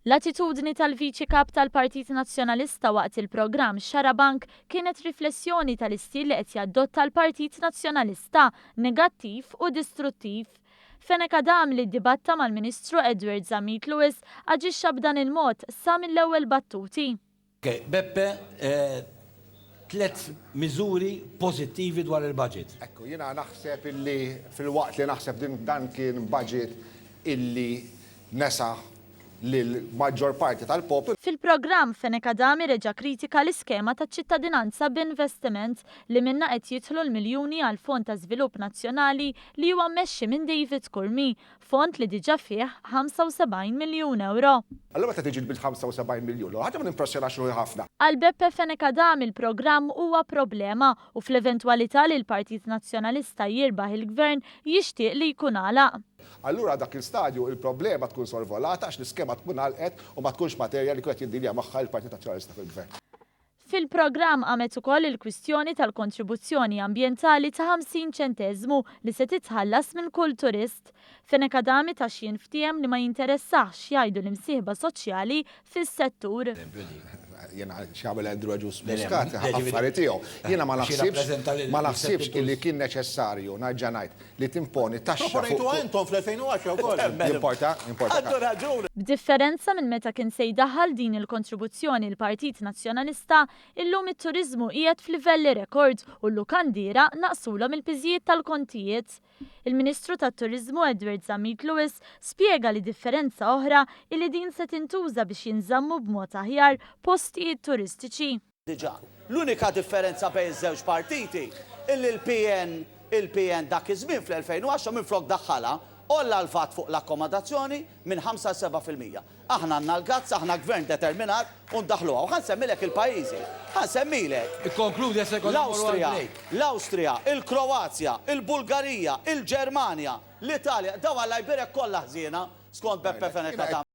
L-attitudni tal-Viċi Kap tal-Partit Nazzjonalista waqt il-programm Xarabank kienet riflessjoni tal-istil li qed jadotta l-Partit Nazzjonalista negattiv u distruttiv. Fenek Adam li ddibatta mal-Ministru Edward Zamit Lewis aġixxa b'dan il-mod sa mill-ewwel battuti. Beppe, 3 miżuri pożittivi dwar il-budget. Ekku, jiena naħseb illi fil-waqt li naħseb dan kien budget illi nesa lill-maġġor parti tal-poplu. Fil-programm Fenek Adam reġa' kritika l-iskema ta' ċittadinanza b'investiment li minna qed jidħlu l-miljuni għal Fond ta' Żvilupp Nazzjonali li huwa mmexxi minn David Kurmi, fond li diġà fih 75 miljun euro. Allura meta tiġi bil-75 miljun, ħaġa ma nimpressjonax ruħi ħafna. Għal Beppe Fenek Adam il-programm huwa problema u fl-eventwalità li l-Partit Nazzjonalista jirbaħ il-Gvern jixtieq li jkun għalaq. Allura dak il-stadju il-problema tkun sorvolata għax l-iskema tkun għalqet u ma tkunx materja li kienet jiddilja magħha il-Partit Nazzjonalista fil-Gvern. Fil-programm għamet ukoll il-kwistjoni tal-kontribuzzjoni ambjentali ta' 50 ċenteżmu li se titħallas minn kull turist. Fenek Adam ta' xi jinftiem li ma jinteressax jgħidu l-imsieħba soċjali fis-settur. Jena xabel Andrew Ġus Muscat, affarijiet tiegħu. Jiena ma naħsibx illi kien neċessarju narġa' ngħid li timponi taxxa. Proponejtu għentom fl-2010 wkoll. Importa. B'differenza minn meta kien se jdaħħal din il-kontribuzzjoni l-Partit Nazzjonalista, illum it-turiżmu qiegħed f'livelli rekord u l-lukandira naqsulhom il-piżijiet tal-kontijiet. Il-Ministru tat-Turiżmu Edward Zamit Lewis spjega li differenza oħra illi din se tintuża biex jinżammu b'mod aħjar postijiet turistiċi. Diġà, l-unika differenza bejn iż-żewġ partiti illi il-PN dak iż-żmien fl-2010 minflok daħħala olla l-vat fuq l-akkomodazzjoni minn 5-7%. Aħna għandna l-gazz, aħna gvern determinat u ndaħluha. U ħansemmilek il-pajjiżi. Ħansemmilek. Ikkonkludi l-Awstrija, il-Kroazja, il-Bulgarija, il-Ġermanja, l-Italja, daw għall-Iberja kollha ħżiena skont Beppe Fenek Adam.